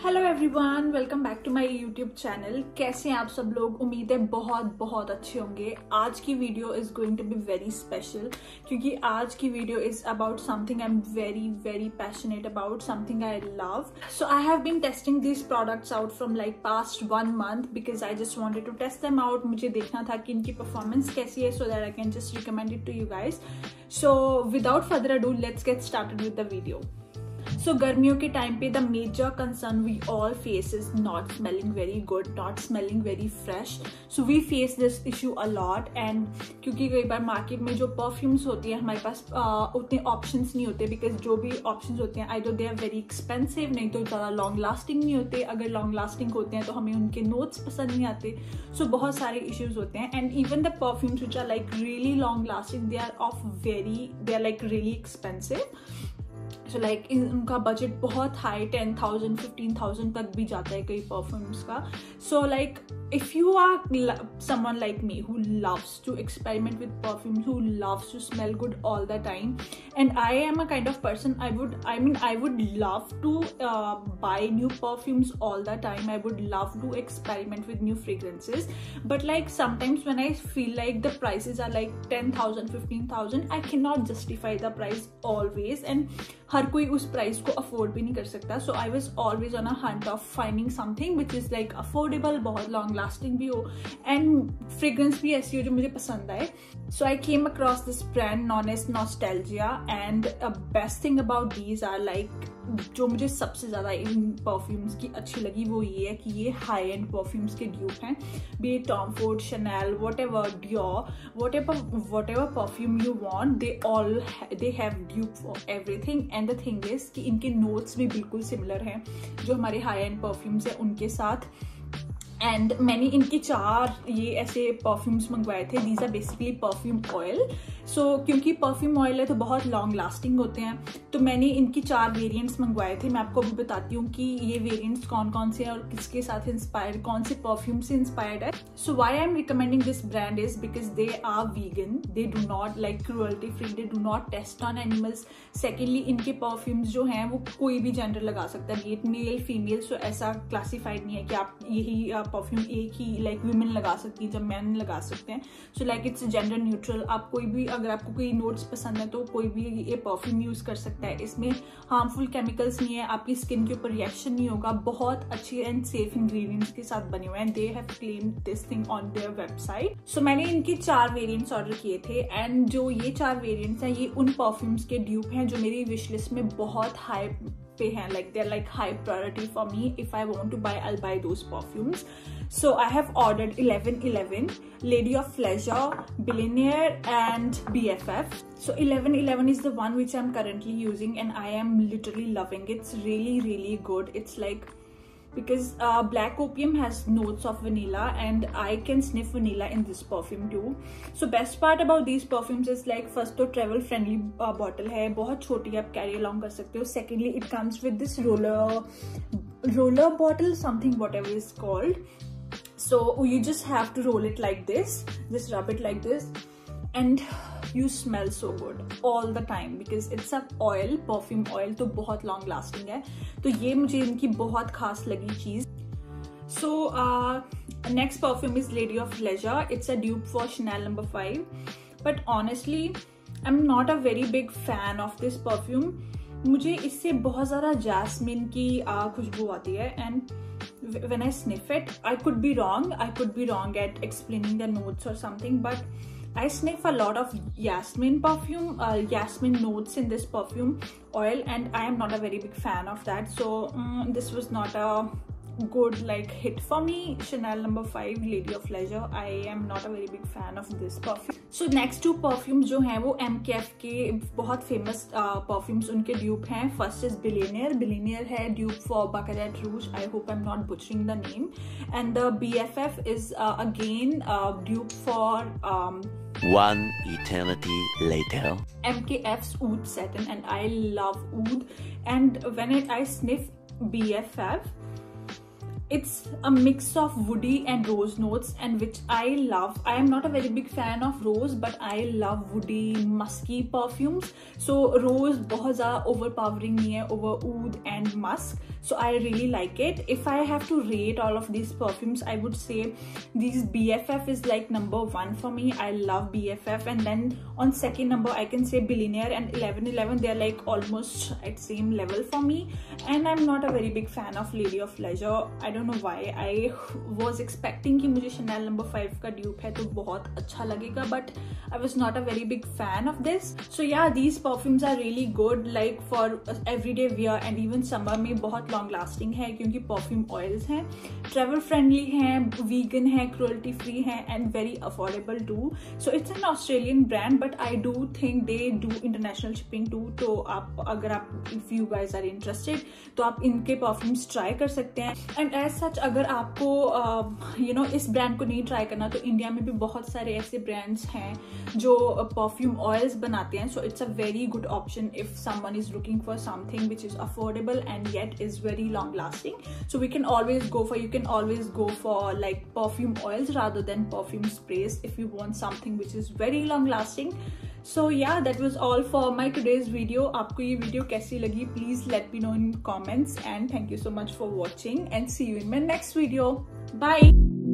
Hello everyone, welcome back to my YouTube channel. कैसे हैं आप सब लोग? उम्मीद है बहुत अच्छे होंगे। आज की video is going to be very special क्योंकि आज की video is about something I am very passionate about, something I love. So I have been testing these products out from like past 1 month because I just wanted to test them out. मुझे देखना था कि इनकी performance कैसी है, so that I can just recommend it to you guys. So without further ado let's get started with the video. So गर्मियों के time पे the major concern we all face is not smelling very good, not smelling very fresh. So we face this issue a lot and क्योंकि कई बार market में जो perfumes होती है हमारे पास उतने ऑप्शंस नहीं होते बिकॉज जो भी ऑप्शंस होते हैं either they are very expensive, नहीं तो ज़्यादा लॉन्ग लास्टिंग नहीं होते। अगर लॉन्ग लास्टिंग होते हैं तो हमें उनके नोट्स पसंद नहीं आते। सो बहुत सारे इश्यूज होते हैं and even the perfumes which are like really long lasting they are like really expensive. So like उनका बजट बहुत हाई 10,000 15,000 तक भी जाता है कई परफ्यूम्स का। So like if you are someone like me who loves to experiment with perfumes, who loves to smell good all the time, and I am a kind of person I would love to buy new perfumes all the time. I would love to experiment with new fragrances, but like sometimes when I feel like the prices are like 10,000 15,000, I cannot justify the price always, and हर कोई उस price को afford भी नहीं कर सकता। So I was always on a hunt of finding something which is like affordable, बहुत long lasting भी हो एंड फ्रेग्रेंस भी ऐसी हो जो मुझे पसंद आए। So I came across this brand Known As Nostalgia and best thing about these are like जो मुझे सबसे ज्यादा इन परफ्यूम्स की अच्छी लगी वो ये है कि ये हाई एंड परफ्यूम्स के ड्यूप हैं। B it Tom Ford, Chanel, whatever Dior, whatever perfume you want, they have dupe for everything. And the thing is कि इनके नोट्स भी बिल्कुल सिमिलर हैं जो हमारे हाई एंड परफ्यूम्स है उनके साथ। एंड मैंने इनकी 4 ये ऐसे परफ्यूम्स मंगवाए थे। These are basically perfume oil. So क्योंकि परफ्यूम ऑयल है तो बहुत लॉन्ग लास्टिंग होते हैं, तो मैंने इनकी 4 वेरिएंट्स मंगवाए थे। मैं आपको अभी बताती हूँ कि ये वेरिएंट्स कौन कौन से हैं और किसके साथ इंस्पायर्ड, कौन से परफ्यूम से इंस्पायर्ड है। So why I am recommending this brand is because they are vegan, they do not like cruelty free, they do not test on animals. Secondly इनके परफ्यूम्स जो हैं वो कोई भी जेंडर लगा सकता है, बीट मेल फीमेल। सो ऐसा क्लासीफाइड नहीं है कि आप यही परफ्यूम एक ही लाइक वुमेन लगा सकती है जब मैन लगा सकते हैं। So like it's gender neutral. आप कोई भी, अगर आपको कोई नोट्स पसंद है तो कोई भी ये परफ्यूम यूज कर सकता है। इसमें हार्मफुल केमिकल्स नहीं है, आपकी स्किन के ऊपर रिएक्शन नहीं होगा। बहुत अच्छी एंड सेफ इंग्रेडिएंट्स के साथ बने हुए हैं। They have claimed this thing on their website. So मैंने इनके 4 वेरिएंट्स ऑर्डर किए थे एंड जो ये 4 वेरिएंट्स हैं ये उन परफ्यूम्स के ड्यूप हैं जो मेरी विश लिस्ट में बहुत हाई पे हैं। Like they're like high priority for me. If I want to buy, I'll buy those perfumes. So I have ordered 1111, Lady of Pleasure, Billionaire and BFF. So 1111 is the one which I'm currently using and I am literally loving it. It's really good. It's like because Black Opium has notes of vanilla and I can sniff vanilla in this perfume too. So best part about these perfumes is like first तो travel friendly bottle है, बहुत छोटी आप carry along कर सकते हो। Secondly it comes with this roller bottle, something whatever is called. So you just have to roll it like this, just rub it like this and you smell so good all the time because it's a oil, perfume oil, तो बहुत long lasting है। तो ये मुझे इनकी बहुत खास लगी चीज। So next perfume is Lady of Pleasure. It's a dupe for Chanel No. 5. But honestly, I'm not a very big fan of this perfume. मुझे इससे बहुत ज़्यादा जैस्मिन की खुशबू आती है and when I sniff it, I could be wrong at explaining the notes or something, but I sniff a lot of jasmine notes in this perfume oil and I am not a very big fan of that. So this was not a good like hit for me. Chanel No. 5, Lady of Pleasure, I am not a very big fan of this perfume. So next 2 perfumes जो हैं वो MKF के बहुत famous perfumes उनके dupe हैं। First is Billionaire है dupe for Baccarat Rouge. I hope I'm not butchering the name. And the BFF is again dupe for One eternity later. MKF's Oud Satin and I love Oud. And when I sniff BFF, It's a mix of woody and rose notes, and which I love. I am not a very big fan of rose, but I love woody, musky perfumes. So rose बहुत ज़्यादा overpowering नहीं है, over oud and musk. So I really like it. If I have to rate all of these perfumes, I would say these BFF is like number 1 for me. I love BFF, and then on second number I can say Billionaire and 1111. They're like almost at same level for me. And I'm not a very big fan of Lady of Leisure. I don't know why. I was expecting कि मुझे Chanel number 5 का dupe है तो बहुत अच्छा लगेगा, but I was not a very big fan of this. So yeah, these perfumes are really good like for everyday wear, and even summer में बहुत long lasting है क्योंकि perfume oils हैं, travel friendly हैं, vegan हैं, cruelty free हैं, and very affordable too. So it's an Australian brand, but I do think they do international shipping too. तो आप अगर आप if you guys are interested तो आप इनके perfumes try कर सकते हैं. And as such अगर आपको इस ब्रांड को नहीं ट्राई करना तो इंडिया में भी बहुत सारे ऐसे ब्रांड्स हैं जो परफ्यूम ऑयल्स बनाते हैं. So it's a very good option if someone is looking for something which is affordable and yet is very long lasting. So you can always go for like perfume oils rather than perfume sprays if you want something which is very long lasting. So yeah, that was all for my today's video. आपको ये video कैसी लगी please let me know in comments, and thank you so much for watching and see you in my next video. Bye.